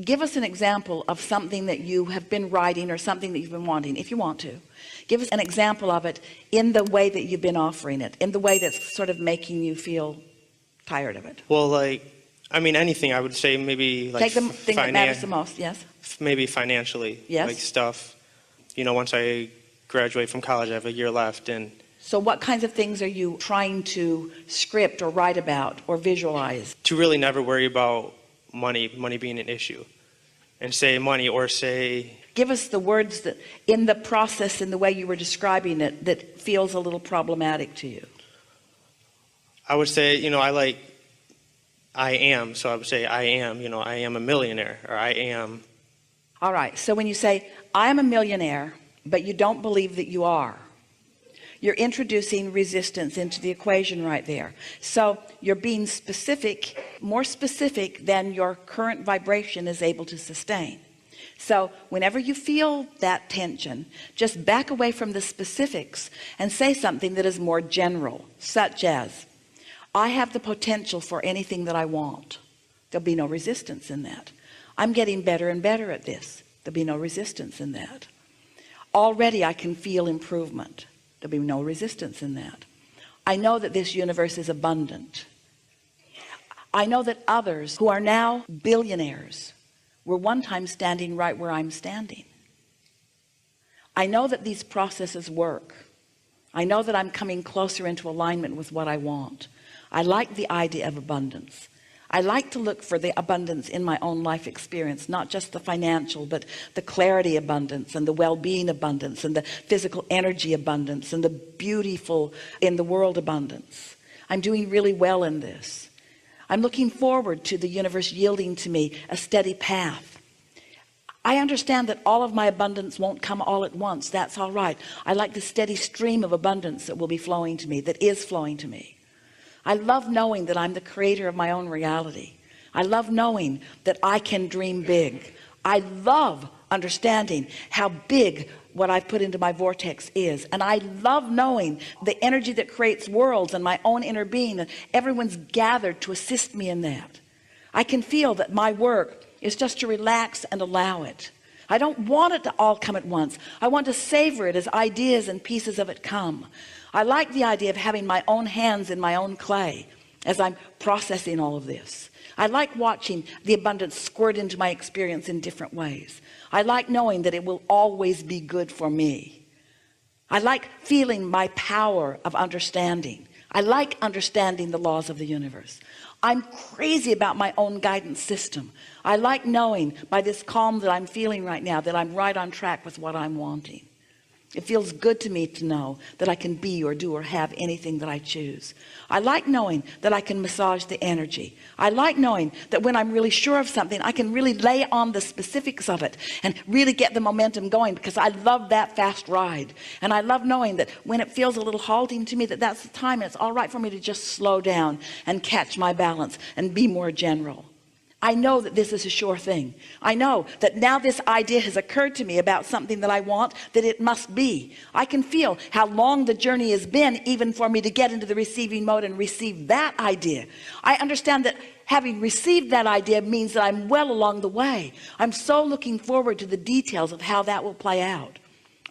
Give us an example of something that you have been writing or something that you've been wanting, if you want to. Give us an example of it in the way that you've been offering it, in the way that's sort of making you feel tired of it. Well, like, I mean, anything. I would say maybe like take the thing that matters the most. Yes. Maybe financially. Yes. Like stuff. You know, once I graduate from college, I have a year left, and. So what kinds of things are you trying to script or write about or visualize? To really never worry about money being an issue, and say money or say. Give us the words that in the process, in the way you were describing it, that feels a little problematic to you. I would say, you know, I am. So I would say I am, you know, I am a millionaire, or I am. All right. So when you say I am a millionaire, but you don't believe that you are, you're introducing resistance into the equation right there. So you're being specific, more specific than your current vibration is able to sustain. So whenever you feel that tension, just back away from the specifics and say something that is more general, such as, I have the potential for anything that I want. There'll be no resistance in that. I'm getting better and better at this. There'll be no resistance in that. Already I can feel improvement. There'll be no resistance in that. I know that this universe is abundant. I know that others who are now billionaires were one time standing right where I'm standing. I know that these processes work. I know that I'm coming closer into alignment with what I want. I like the idea of abundance. I like to look for the abundance in my own life experience, not just the financial, but the clarity abundance and the well-being abundance and the physical energy abundance and the beautiful in the world abundance. I'm doing really well in this. I'm looking forward to the universe yielding to me a steady path. I understand that all of my abundance won't come all at once. That's all right. I like the steady stream of abundance that will be flowing to me, that is flowing to me. I love knowing that I'm the creator of my own reality. I love knowing that I can dream big. I love understanding how big what I've put into my vortex is. And I love knowing the energy that creates worlds and my own inner being, and everyone's gathered to assist me in that. I can feel that my work is just to relax and allow it. I don't want it to all come at once. I want to savor it as ideas and pieces of it come. I like the idea of having my own hands in my own clay as I'm processing all of this. I like watching the abundance squirt into my experience in different ways. I like knowing that it will always be good for me. I like feeling my power of understanding. I like understanding the laws of the universe. I'm crazy about my own guidance system. I like knowing by this calm that I'm feeling right now that I'm right on track with what I'm wanting. It feels good to me to know that I can be or do or have anything that I choose. I like knowing that I can massage the energy. I like knowing that when I'm really sure of something, I can really lay on the specifics of it and really get the momentum going, because I love that fast ride. And I love knowing that when it feels a little halting to me, that's the time it's all right for me to just slow down and catch my balance and be more general. I know that this is a sure thing. I know that now this idea has occurred to me about something that I want, that it must be. I can feel how long the journey has been, even for me to get into the receiving mode and receive that idea. I understand that having received that idea means that I'm well along the way. I'm so looking forward to the details of how that will play out.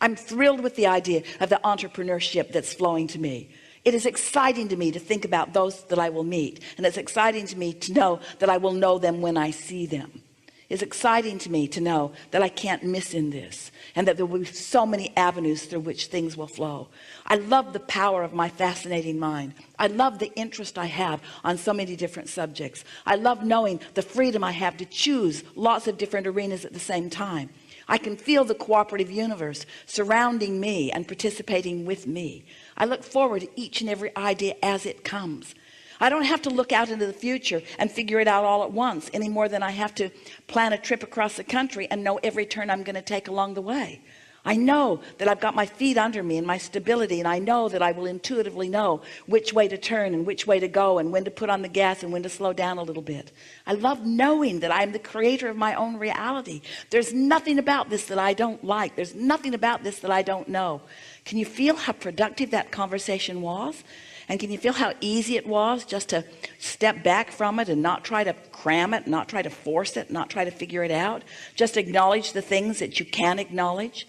I'm thrilled with the idea of the entrepreneurship that's flowing to me. It is exciting to me to think about those that I will meet. And it's exciting to me to know that I will know them when I see them. It's exciting to me to know that I can't miss in this, and that there will be so many avenues through which things will flow. I love the power of my fascinating mind. I love the interest I have on so many different subjects. I love knowing the freedom I have to choose lots of different arenas at the same time. I can feel the cooperative universe surrounding me and participating with me. I look forward to each and every idea as it comes. I don't have to look out into the future and figure it out all at once any more than I have to plan a trip across the country and know every turn I'm going to take along the way. I know that I've got my feet under me and my stability, and I know that I will intuitively know which way to turn and which way to go and when to put on the gas and when to slow down a little bit. I love knowing that I'm the creator of my own reality. There's nothing about this that I don't like. There's nothing about this that I don't know. Can you feel how productive that conversation was? And can you feel how easy it was just to step back from it and not try to cram it, not try to force it, not try to figure it out? Just acknowledge the things that you can acknowledge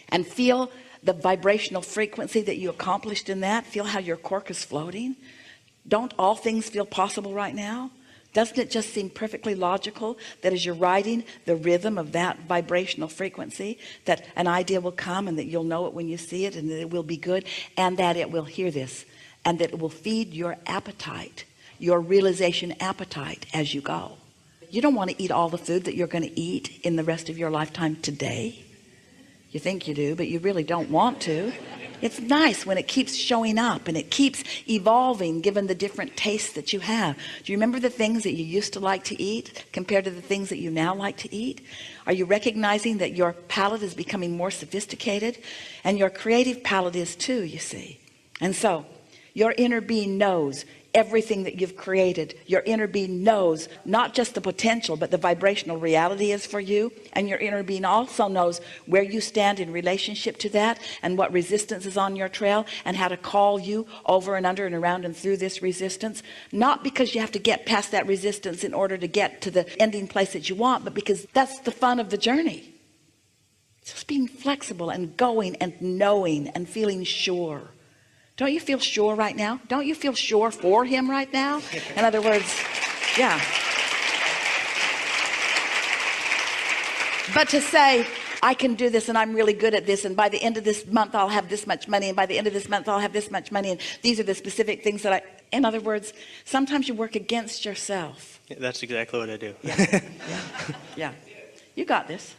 and feel the vibrational frequency that you accomplished in that. Feel how your cork is floating. Don't all things feel possible right now? Doesn't it just seem perfectly logical that as you're riding the rhythm of that vibrational frequency, that an idea will come and that you'll know it when you see it, and that it will be good, and that it will, hear this, and that it will feed your appetite, your realization appetite as you go. You don't want to eat all the food that you're going to eat in the rest of your lifetime today. You think you do, but you really don't want to. It's nice when it keeps showing up and it keeps evolving given the different tastes that you have. Do you remember the things that you used to like to eat compared to the things that you now like to eat? Are you recognizing that your palate is becoming more sophisticated? And your creative palate is too, you see. And so your inner being knows everything that you've created. Your inner being knows not just the potential, but the vibrational reality is for you. And your inner being also knows where you stand in relationship to that, and what resistance is on your trail, and how to call you over and under and around and through this resistance. Not because you have to get past that resistance in order to get to the ending place that you want, but because that's the fun of the journey. It's just being flexible and going and knowing and feeling sure. Don't you feel sure right now? Don't you feel sure for him right now? In other words, yeah. But to say, I can do this and I'm really good at this, and by the end of this month I'll have this much money, and by the end of this month I'll have this much money, and these are the specific things that in other words, sometimes you work against yourself. Yeah, that's exactly what I do. Yeah. Yeah. You got this.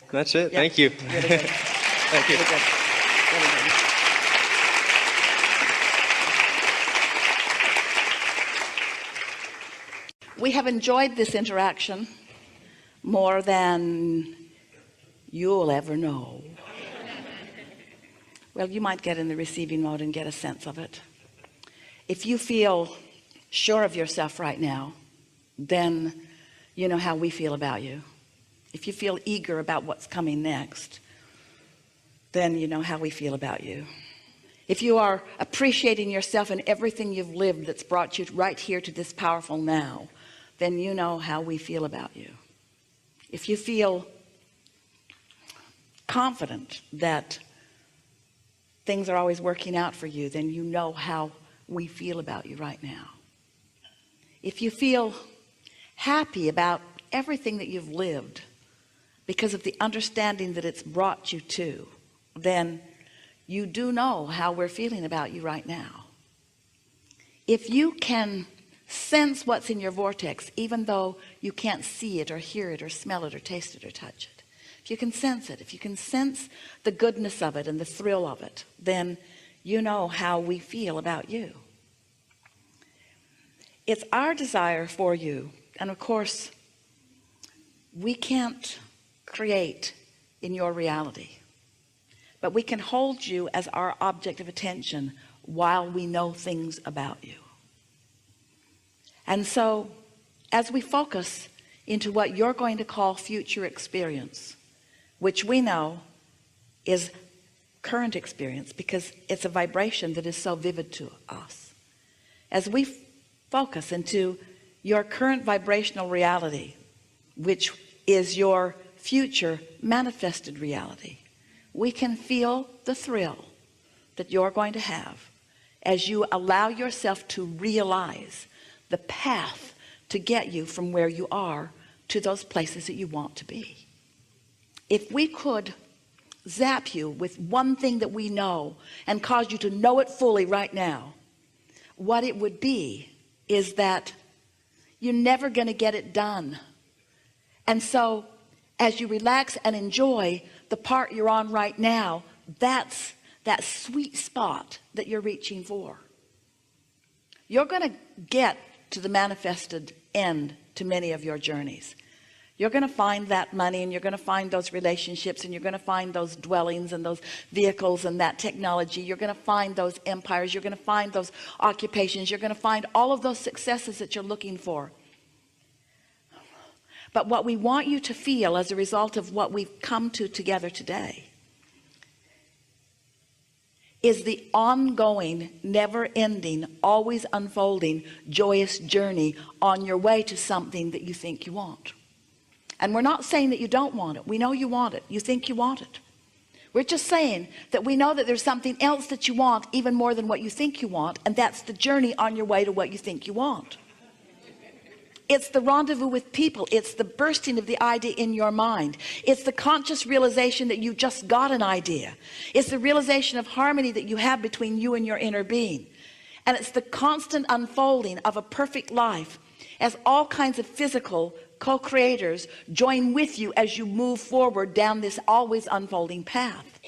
That's it. Yeah. Thank you. Really good. Thank you. Really good. Really good. We have enjoyed this interaction more than you'll ever know. Well, you might get in the receiving mode and get a sense of it. If you feel sure of yourself right now, then you know how we feel about you. If you feel eager about what's coming next, then you know how we feel about you. If you are appreciating yourself and everything you've lived that's brought you right here to this powerful now, then you know how we feel about you. If you feel confident that things are always working out for you, then you know how we feel about you right now. If you feel happy about everything that you've lived because of the understanding that it's brought you to, then you do know how we're feeling about you right now. If you can sense what's in your vortex, even though you can't see it or hear it or smell it or taste it or touch it, if you can sense it, if you can sense the goodness of it and the thrill of it, then you know how we feel about you. It's our desire for you, and of course we can't create in your reality, but we can hold you as our object of attention while we know things about you. And so as we focus into what you're going to call future experience, which we know is current experience because it's a vibration that is so vivid to us, as we focus into your current vibrational reality, which is your future manifested reality, we can feel the thrill that you're going to have as you allow yourself to realize the path to get you from where you are to those places that you want to be. If we could zap you with one thing that we know and cause you to know it fully right now, what it would be is that you're never going to get it done. And so as you relax and enjoy the part you're on right now, that's that sweet spot that you're reaching for. You're going to get to the manifested end to many of your journeys. You're going to find that money, and you're going to find those relationships, and you're going to find those dwellings and those vehicles and that technology. You're going to find those empires. You're going to find those occupations. You're going to find all of those successes that you're looking for. But what we want you to feel as a result of what we've come to together today is the ongoing, never-ending, always unfolding, joyous journey on your way to something that you think you want. And we're not saying that you don't want it. We know you want it. You think you want it. We're just saying that we know that there's something else that you want even more than what you think you want, and that's the journey on your way to what you think you want. It's the rendezvous with people. It's the bursting of the idea in your mind. It's the conscious realization that you just got an idea. It's the realization of harmony that you have between you and your inner being. And it's the constant unfolding of a perfect life as all kinds of physical co-creators join with you as you move forward down this always unfolding path.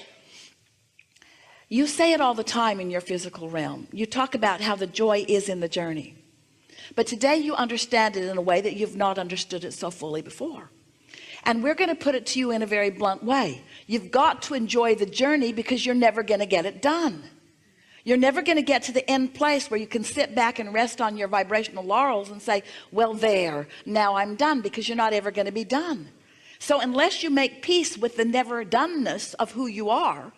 You say it all the time in your physical realm. You talk about how the joy is in the journey. But today you understand it in a way that you've not understood it so fully before. And we're going to put it to you in a very blunt way. You've got to enjoy the journey because you're never going to get it done. You're never going to get to the end place where you can sit back and rest on your vibrational laurels and say, well, there, now I'm done, because you're not ever going to be done. So unless you make peace with the never doneness of who you are,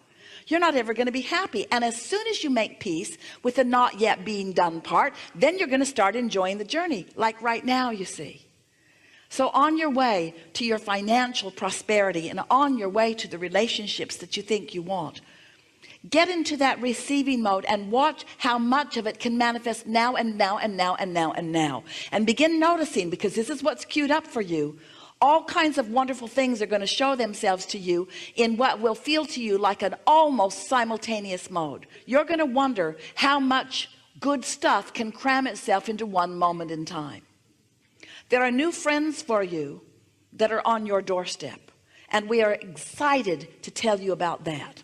you're not ever going to be happy. And as soon as you make peace with the not yet being done part, then you're going to start enjoying the journey, like right now, you see. So on your way to your financial prosperity and on your way to the relationships that you think you want, get into that receiving mode and watch how much of it can manifest now and now and now and now and now. And begin noticing, because this is what's queued up for you. All kinds of wonderful things are going to show themselves to you in what will feel to you like an almost simultaneous mode. You're going to wonder how much good stuff can cram itself into one moment in time. There are new friends for you that are on your doorstep, and we are excited to tell you about that.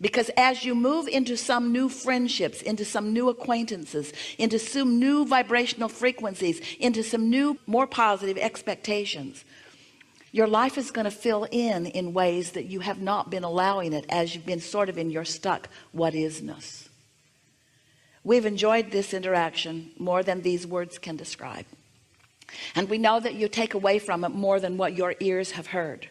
Because as you move into some new friendships, into some new acquaintances, into some new vibrational frequencies, into some new, more positive expectations, your life is going to fill in ways that you have not been allowing it, as you've been sort of in your stuck what isness. We've enjoyed this interaction more than these words can describe. And we know that you take away from it more than what your ears have heard.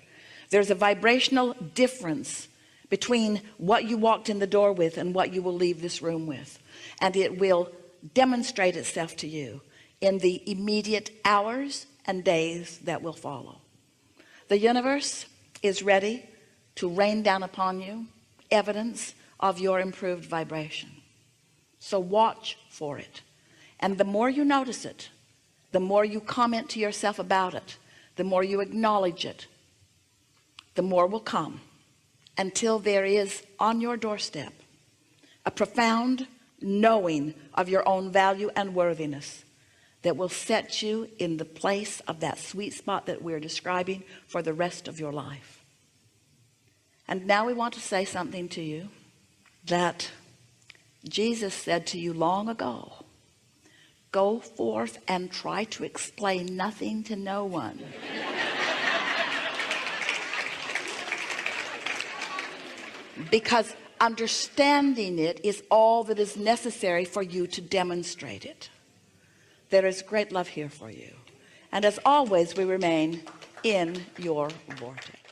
There's a vibrational difference between what you walked in the door with and what you will leave this room with. And it will demonstrate itself to you in the immediate hours and days that will follow. The universe is ready to rain down upon you evidence of your improved vibration. So watch for it. And the more you notice it, the more you comment to yourself about it, the more you acknowledge it, the more will come, until there is on your doorstep a profound knowing of your own value and worthiness that will set you in the place of that sweet spot that we're describing for the rest of your life. And now we want to say something to you that Jesus said to you long ago. Go forth and try to explain nothing to no one. Because understanding it is all that is necessary for you to demonstrate it. There is great love here for you. And as always, we remain in your vortex.